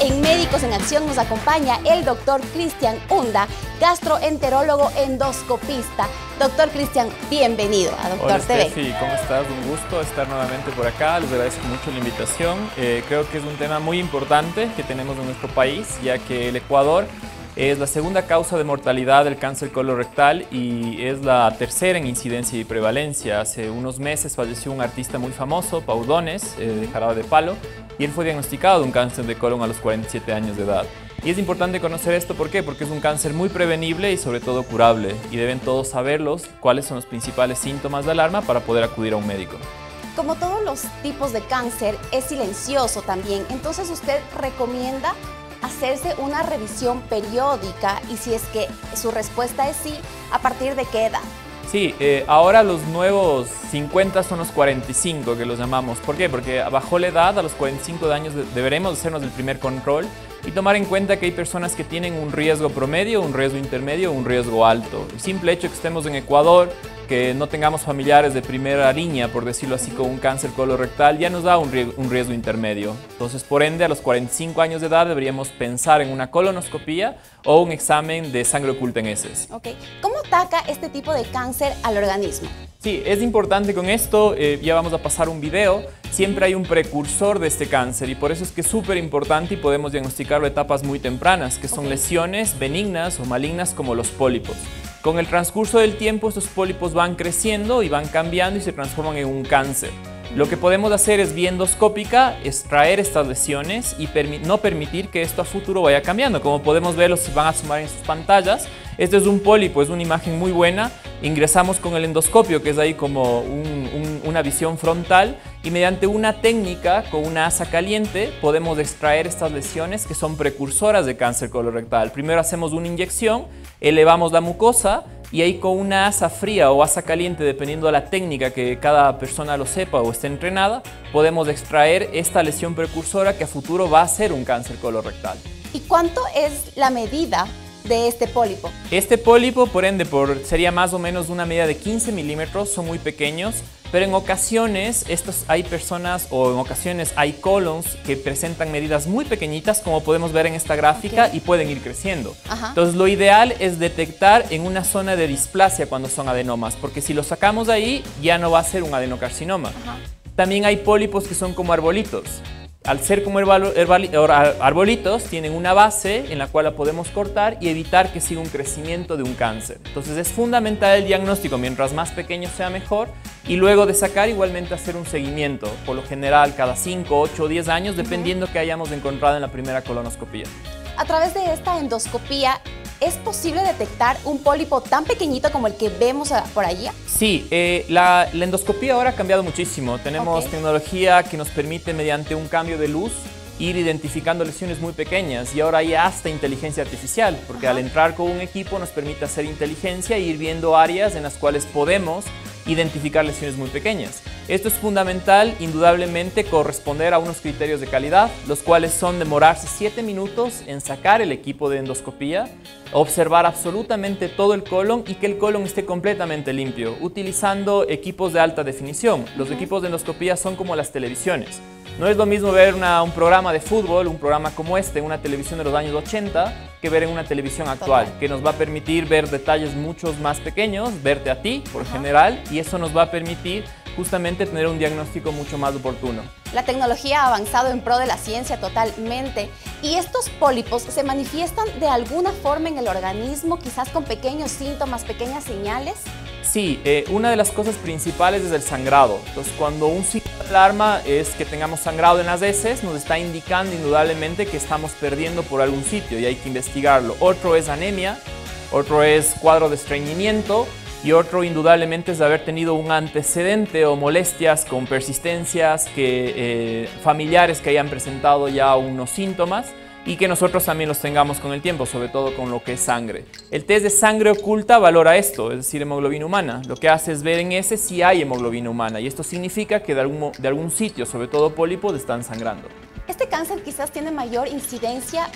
en Médicos en Acción nos acompaña el doctor Cristian Hunda, gastroenterólogo endoscopista. Doctor Cristian, bienvenido a Doctor Hola, TV. Steffi, ¿cómo estás? Un gusto estar nuevamente por acá. Les agradezco mucho la invitación. Creo que es un tema muy importante que tenemos en nuestro país, ya que el Ecuador es la segunda causa de mortalidad del cáncer colorectal y es la tercera en incidencia y prevalencia. Hace unos meses falleció un artista muy famoso, Pau Donés, de Jarabe de Palo, y él fue diagnosticado de un cáncer de colon a los 47 años de edad. Y es importante conocer esto, ¿por qué? Porque es un cáncer muy prevenible y sobre todo curable, y deben todos saberlos cuáles son los principales síntomas de alarma para poder acudir a un médico. Como todos los tipos de cáncer, es silencioso también, entonces usted recomienda hacerse una revisión periódica, y si es que su respuesta es sí, ¿a partir de qué edad? Sí, ahora los nuevos 50 son los 45 que los llamamos. ¿Por qué? Porque bajó la edad, a los 45 años deberemos hacernos el primer control y tomar en cuenta que hay personas que tienen un riesgo promedio, un riesgo intermedio, un riesgo alto. El simple hecho de que estemos en Ecuador, que no tengamos familiares de primera línea, por decirlo así, con un cáncer colorectal, ya nos da un riesgo intermedio. Entonces, por ende, a los 45 años de edad deberíamos pensar en una colonoscopía o un examen de sangre oculta en heces. Okay. ¿Cómo ataca este tipo de cáncer al organismo? Sí, es importante con esto, ya vamos a pasar un video, siempre hay un precursor de este cáncer y por eso es que es súper importante y podemos diagnosticarlo a etapas muy tempranas, que son lesiones benignas o malignas como los pólipos. Con el transcurso del tiempo estos pólipos van creciendo y van cambiando y se transforman en un cáncer. Lo que podemos hacer es vía endoscópica extraer estas lesiones y no permitir que esto a futuro vaya cambiando. Como podemos verlo, si van a sumar en sus pantallas, este es un pólipo, es una imagen muy buena. Ingresamos con el endoscopio, que es ahí como una visión frontal, y mediante una técnica con una asa caliente podemos extraer estas lesiones que son precursoras de cáncer colorectal. Primero hacemos una inyección, elevamos la mucosa y ahí con una asa fría o asa caliente, dependiendo de la técnica que cada persona lo sepa o esté entrenada, podemos extraer esta lesión precursora que a futuro va a ser un cáncer colorectal. ¿Y cuánto es la medida de este pólipo? Este pólipo, por ende, sería más o menos una medida de 15 milímetros, son muy pequeños, pero en ocasiones hay personas o en ocasiones hay colons que presentan medidas muy pequeñitas, como podemos ver en esta gráfica, y pueden ir creciendo. Entonces lo ideal es detectar en una zona de displasia cuando son adenomas, porque si lo sacamos de ahí ya no va a ser un adenocarcinoma. También hay pólipos que son como arbolitos. Al ser como arbolitos, tienen una base en la cual la podemos cortar y evitar que siga un crecimiento de un cáncer. Entonces es fundamental el diagnóstico, mientras más pequeño sea mejor, y luego de sacar igualmente hacer un seguimiento, por lo general cada 5, 8 o 10 años, dependiendo que hayamos encontrado en la primera colonoscopía. A través de esta endoscopía, ¿es posible detectar un pólipo tan pequeñito como el que vemos por allí? Sí, la endoscopía ahora ha cambiado muchísimo. Tenemos tecnología que nos permite, mediante un cambio de luz, ir identificando lesiones muy pequeñas, y ahora hay hasta inteligencia artificial, porque al entrar con un equipo nos permite hacer inteligencia e ir viendo áreas en las cuales podemos identificar lesiones muy pequeñas. Esto es fundamental, indudablemente, corresponder a unos criterios de calidad, los cuales son demorarse 7 minutos en sacar el equipo de endoscopía, observar absolutamente todo el colon y que el colon esté completamente limpio, utilizando equipos de alta definición. Los equipos de endoscopía son como las televisiones. No es lo mismo ver un programa de fútbol, un programa como este, en una televisión de los años 80, que ver en una televisión actual, que nos va a permitir ver detalles mucho más pequeños, verte a ti, por general, y eso nos va a permitir justamente tener un diagnóstico mucho más oportuno. La tecnología ha avanzado en pro de la ciencia totalmente. ¿Y estos pólipos se manifiestan de alguna forma en el organismo, quizás con pequeños síntomas, pequeñas señales? Sí, una de las cosas principales es el sangrado. Entonces, cuando un signo de alarma es que tengamos sangrado en las heces, nos está indicando indudablemente que estamos perdiendo por algún sitio y hay que investigarlo. Otro es anemia, otro es cuadro de estreñimiento, y otro indudablemente es haber tenido un antecedente o molestias con persistencias, familiares que hayan presentado ya unos síntomas y que nosotros también los tengamos con el tiempo, sobre todo con lo que es sangre. El test de sangre oculta valora esto, es decir, hemoglobina humana. Lo que hace es ver en ese si hay hemoglobina humana, y esto significa que de algún sitio, sobre todo pólipos, están sangrando. ¿Este cáncer quizás tiene mayor incidencia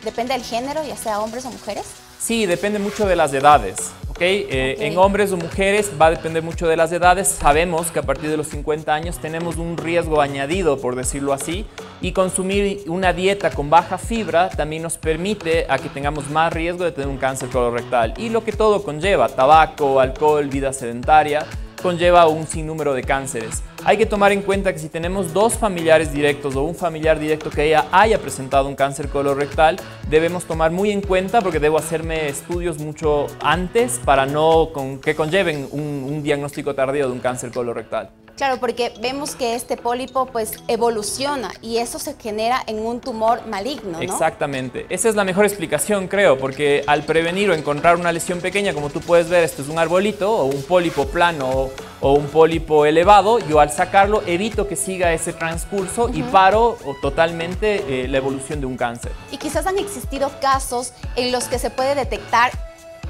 depende del género, ya sea hombres o mujeres? Sí, depende mucho de las edades. En hombres o mujeres va a depender mucho de las edades. Sabemos que a partir de los 50 años tenemos un riesgo añadido, por decirlo así, y consumir una dieta con baja fibra también nos permite a que tengamos más riesgo de tener un cáncer colorectal. Y lo que todo conlleva, tabaco, alcohol, vida sedentaria, conlleva un sinnúmero de cánceres. Hay que tomar en cuenta que si tenemos dos familiares directos o un familiar directo que haya presentado un cáncer colorectal, debemos tomar muy en cuenta, porque debo hacerme estudios mucho antes para que conlleven un diagnóstico tardío de un cáncer colorectal. Claro, porque vemos que este pólipo pues evoluciona y eso se genera en un tumor maligno, ¿no? Exactamente. Esa es la mejor explicación, creo, porque al prevenir o encontrar una lesión pequeña, como tú puedes ver, esto es un arbolito o un pólipo plano o un pólipo elevado, yo al sacarlo evito que siga ese transcurso y paro totalmente la evolución de un cáncer. Y quizás han existido casos en los que se puede detectar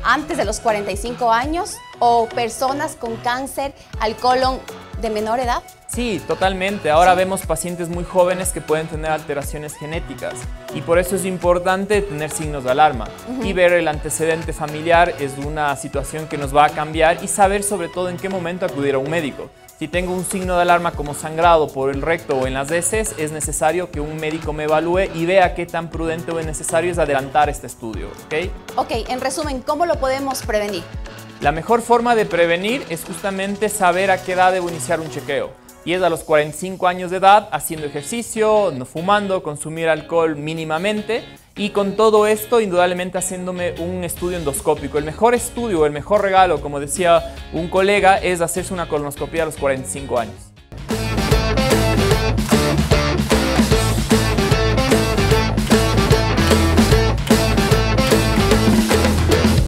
antes de los 45 años o personas con cáncer al colon de menor edad. Sí, totalmente. Ahora vemos pacientes muy jóvenes que pueden tener alteraciones genéticas y por eso es importante tener signos de alarma y ver el antecedente familiar. Es una situación que nos va a cambiar y saber sobre todo en qué momento acudir a un médico. Si tengo un signo de alarma como sangrado por el recto o en las heces, es necesario que un médico me evalúe y vea qué tan prudente o necesario es adelantar este estudio, ¿ok? Ok, en resumen, ¿cómo lo podemos prevenir? La mejor forma de prevenir es justamente saber a qué edad debo iniciar un chequeo. Y es a los 45 años de edad, haciendo ejercicio, no fumando, consumir alcohol mínimamente. Y con todo esto, indudablemente haciéndome un estudio endoscópico. El mejor estudio, el mejor regalo, como decía un colega, es hacerse una colonoscopia a los 45 años.